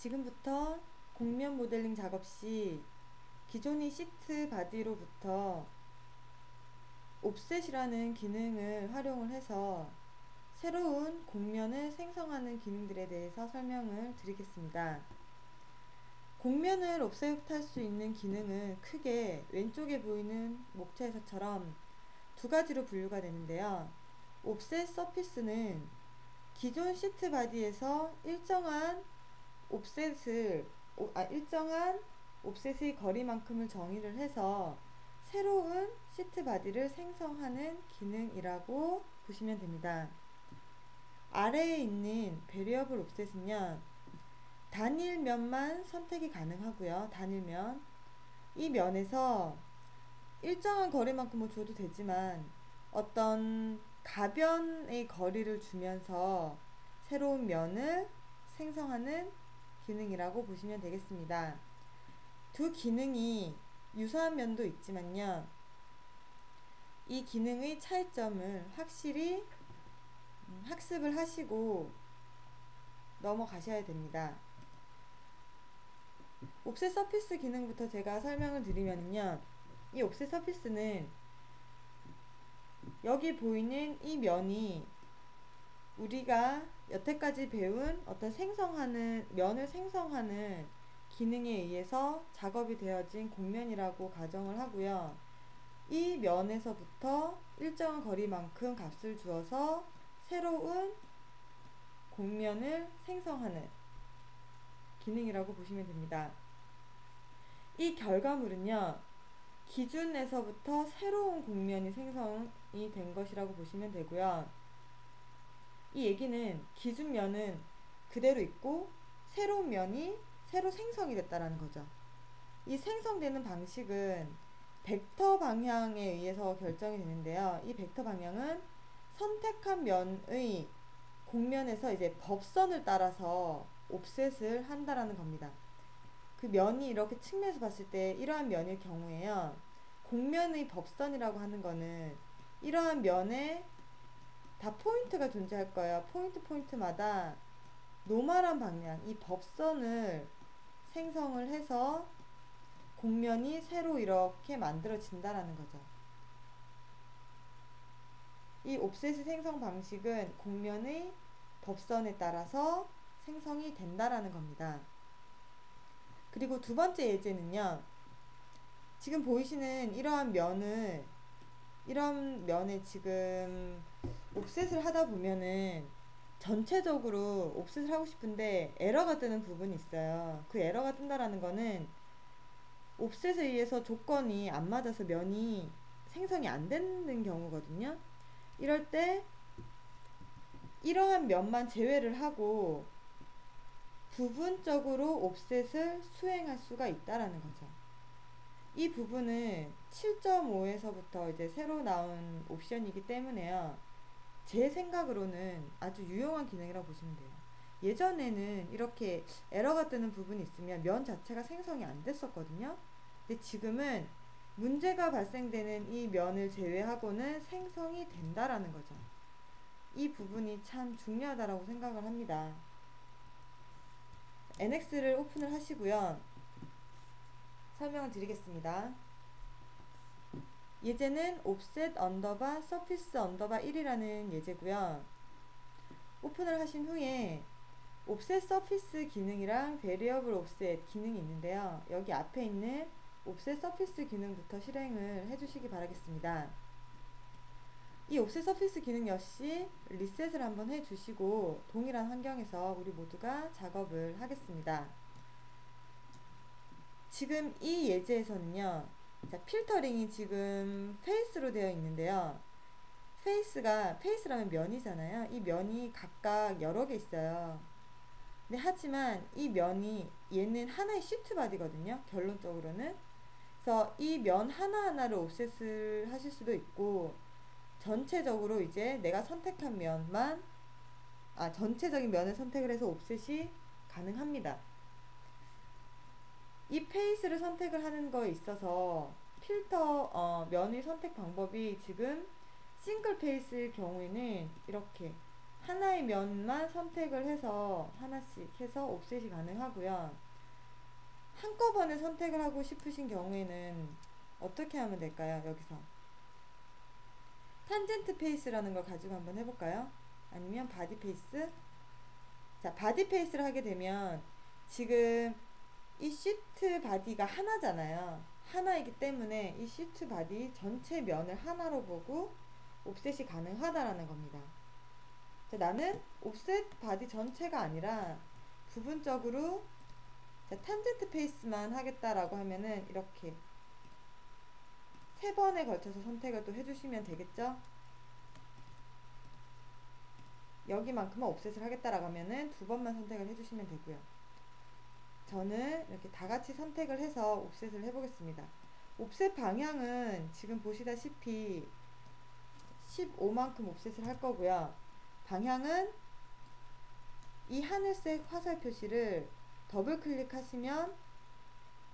지금부터 곡면 모델링 작업 시 기존의 시트 바디로부터 옵셋이라는 기능을 활용을 해서 새로운 곡면을 생성하는 기능들에 대해서 설명을 드리겠습니다. 곡면을 옵셋할 수 있는 기능은 크게 왼쪽에 보이는 목차에서처럼 두 가지로 분류가 되는데요. 옵셋 서피스는 기존 시트 바디에서 일정한 옵셋의 거리만큼을 정의를 해서 새로운 시트 바디를 생성하는 기능이라고 보시면 됩니다. 아래에 있는 베리어블 옵셋은요, 단일 면만 선택이 가능하고요. 단일면. 이 면에서 일정한 거리만큼을 줘도 되지만 어떤 가변의 거리를 주면서 새로운 면을 생성하는 기능이라고 보시면 되겠습니다. 두 기능이 유사한 면도 있지만요, 이 기능의 차이점을 확실히 학습을 하시고 넘어가셔야 됩니다. 옵셋 서피스 기능부터 제가 설명을 드리면요, 이 옵셋 서피스는 여기 보이는 이 면이 우리가 여태까지 배운 어떤 면을 생성하는 기능에 의해서 작업이 되어진 곡면이라고 가정을 하고요. 이 면에서부터 일정한 거리만큼 값을 주어서 새로운 곡면을 생성하는 기능이라고 보시면 됩니다. 이 결과물은요, 기준에서부터 새로운 곡면이 생성이 된 것이라고 보시면 되고요. 이 얘기는 기준면은 그대로 있고 새로운 면이 새로 생성이 됐다라는 거죠. 이 생성되는 방식은 벡터 방향에 의해서 결정이 되는데요. 이 벡터 방향은 선택한 면의 곡면에서 이제 법선을 따라서 옵셋을 한다라는 겁니다. 그 면이 이렇게 측면에서 봤을 때 이러한 면일 경우에요, 곡면의 법선이라고 하는 거는 이러한 면에 다 포인트가 존재할 거예요. 포인트마다 노멀한 방향, 이 법선을 생성을 해서 곡면이 새로 이렇게 만들어진다라는 거죠. 이 옵셋의 생성 방식은 곡면의 법선에 따라서 생성이 된다라는 겁니다. 그리고 두 번째 예제는요, 지금 보이시는 이러한 면에 지금 옵셋을 하다 보면은 전체적으로 옵셋을 하고 싶은데 에러가 뜨는 부분이 있어요. 그 에러가 뜬다라는 거는 옵셋에 의해서 조건이 안 맞아서 면이 생성이 안 되는 경우거든요. 이럴 때 이러한 면만 제외를 하고 부분적으로 옵셋을 수행할 수가 있다라는 거죠. 이 부분은 7.5에서부터 이제 새로 나온 옵션이기 때문에요, 제 생각으로는 아주 유용한 기능이라고 보시면 돼요. 예전에는 이렇게 에러가 뜨는 부분이 있으면 면 자체가 생성이 안 됐었거든요. 근데 지금은 문제가 발생되는 이 면을 제외하고는 생성이 된다라는 거죠. 이 부분이 참 중요하다라고 생각을 합니다. NX를 오픈을 하시고요, 설명을 드리겠습니다. 예제는 옵셋 언더바 서피스 언더바 1이라는 예제고요. 오픈을 하신 후에 옵셋 서피스 기능이랑 베리어블 옵셋 기능이 있는데요, 여기 앞에 있는 옵셋 서피스 기능부터 실행을 해주시기 바라겠습니다. 이 옵셋 서피스 기능 역시 리셋을 한번 해주시고 동일한 환경에서 우리 모두가 작업을 하겠습니다. 지금 이 예제에서는요, 자, 필터링이 지금 페이스로 되어 있는데요, 페이스라면 면이잖아요. 이 면이 각각 여러 개 있어요. 근데 하지만 이 면이, 얘는 하나의 시트 바디거든요, 결론적으로는. 그래서 이 면 하나하나를 옵셋을 하실 수도 있고, 전체적으로 이제 내가 선택한 전체적인 면을 선택을 해서 옵셋이 가능합니다. 이 페이스를 선택을 하는 거에 있어서 면의 선택 방법이 지금 싱글 페이스일 경우에는 이렇게 하나의 면만 선택을 해서 하나씩 해서 옵셋이 가능하고요. 한꺼번에 선택을 하고 싶으신 경우에는 어떻게 하면 될까요? 여기서 탄젠트 페이스라는 걸 가지고 한번 해볼까요? 아니면 바디 페이스? 자, 바디 페이스를 하게 되면 지금 이 시트 바디가 하나잖아요. 하나이기 때문에 이 시트 바디 전체 면을 하나로 보고 옵셋이 가능하다라는 겁니다. 자, 나는 옵셋 바디 전체가 아니라 부분적으로 자, 탄젠트 페이스만 하겠다라고 하면은 이렇게 세 번에 걸쳐서 선택을 또 해주시면 되겠죠? 여기만큼은 옵셋을 하겠다라고 하면은 두 번만 선택을 해주시면 되고요. 저는 이렇게 다 같이 선택을 해서 옵셋을 해보겠습니다. 옵셋 방향은 지금 보시다시피 15만큼 옵셋을 할 거고요. 방향은 이 하늘색 화살 표시를 더블 클릭하시면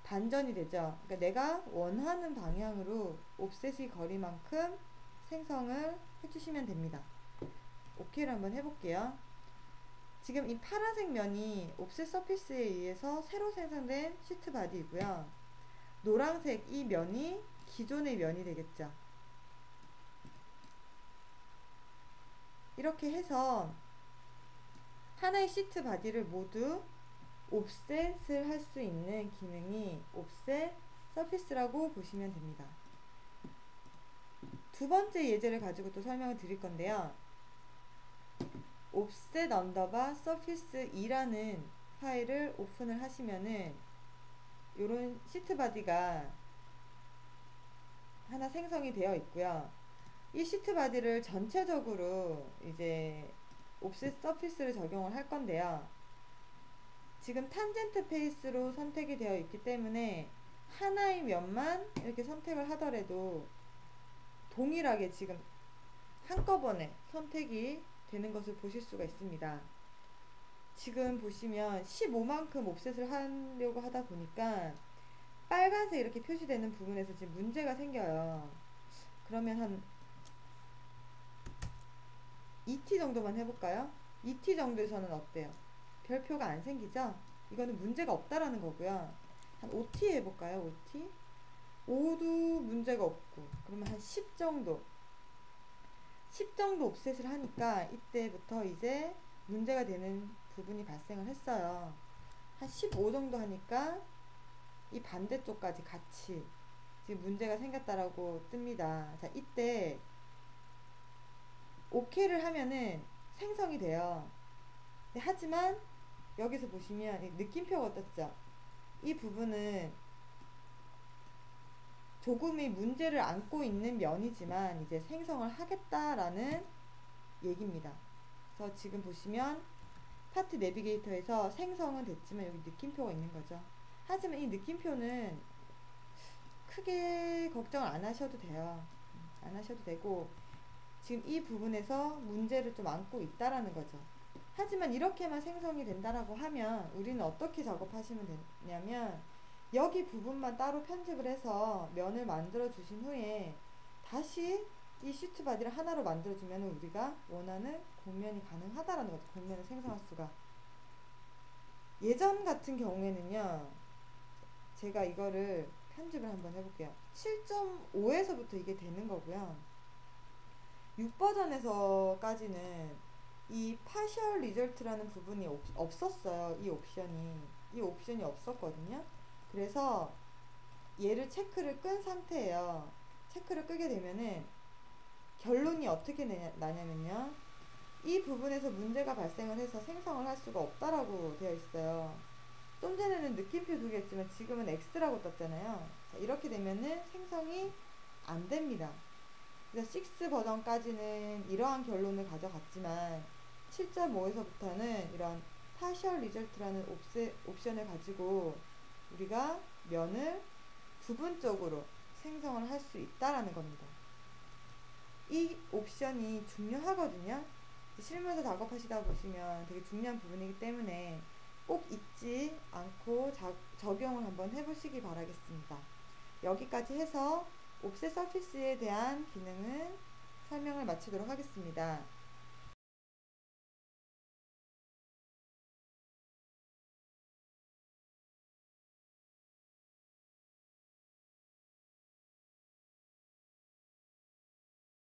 반전이 되죠. 그러니까 내가 원하는 방향으로 옵셋이 거리만큼 생성을 해주시면 됩니다. 오케이를 한번 해볼게요. 지금 이 파란색 면이 옵셋 서피스에 의해서 새로 생성된 시트 바디이고요. 노란색 이 면이 기존의 면이 되겠죠. 이렇게 해서 하나의 시트 바디를 모두 옵셋을 할 수 있는 기능이 옵셋 서피스라고 보시면 됩니다. 두 번째 예제를 가지고 또 설명을 드릴 건데요. offset underbar surface 2라는 파일을 오픈을 하시면은 요런 시트 바디가 하나 생성이 되어 있고요. 이 시트 바디를 전체적으로 이제 offset surface를 적용을 할 건데요. 지금 탄젠트 페이스로 선택이 되어 있기 때문에 하나의 면만 이렇게 선택을 하더라도 동일하게 지금 한꺼번에 선택이 되는 것을 보실 수가 있습니다. 지금 보시면 15만큼 옵셋을 하려고 하다 보니까 빨간색 이렇게 표시되는 부분에서 지금 문제가 생겨요. 그러면 한 2t 정도만 해볼까요? 2t 정도에서는 어때요? 별표가 안 생기죠? 이거는 문제가 없다라는 거고요. 한 5t 해볼까요? 5t? 5도 문제가 없고 그러면 한 10 정도 10 정도 옵셋을 하니까 이때부터 이제 문제가 되는 부분이 발생을 했어요. 한 15 정도 하니까 이 반대쪽까지 같이 지금 문제가 생겼다라고 뜹니다. 자, 이때 OK를 하면은 생성이 돼요. 하지만 여기서 보시면 느낌표가 떴죠. 이 부분은 조금의 문제를 안고 있는 면이지만 이제 생성을 하겠다라는 얘기입니다. 그래서 지금 보시면 파트 내비게이터에서 생성은 됐지만 여기 느낌표가 있는 거죠. 하지만 이 느낌표는 크게 걱정을 안 하셔도 돼요. 안 하셔도 되고 지금 이 부분에서 문제를 좀 안고 있다라는 거죠. 하지만 이렇게만 생성이 된다라고 하면 우리는 어떻게 작업하시면 되냐면 여기 부분만 따로 편집을 해서 면을 만들어 주신 후에 다시 이 시트 바디를 하나로 만들어 주면 우리가 원하는 곡면이 가능하다라는 거죠. 곡면을 생성할 수가. 예전 같은 경우에는요, 제가 이거를 편집을 한번 해볼게요. 7.5에서부터 이게 되는 거고요. 6버전에서까지는 이 partial result라는 부분이 없었어요. 이 옵션이 없었거든요. 그래서 얘를 체크를 끈 상태예요. 체크를 끄게 되면은 결론이 어떻게 나냐면요, 이 부분에서 문제가 발생을 해서 생성을 할 수가 없다라고 되어 있어요. 좀 전에는 느낌표 두 개였지만 지금은 X라고 떴잖아요. 자, 이렇게 되면은 생성이 안 됩니다. 그래서 6 버전까지는 이러한 결론을 가져갔지만 7.5에서부터는 이런 partial result라는 옵션을 가지고 우리가 면을 부분적으로 생성을 할 수 있다라는 겁니다. 이 옵션이 중요하거든요. 실무에서 작업하시다 보시면 되게 중요한 부분이기 때문에 꼭 잊지 않고 적용을 한번 해보시기 바라겠습니다. 여기까지 해서 옵셋 서피스에 대한 기능을 설명을 마치도록 하겠습니다.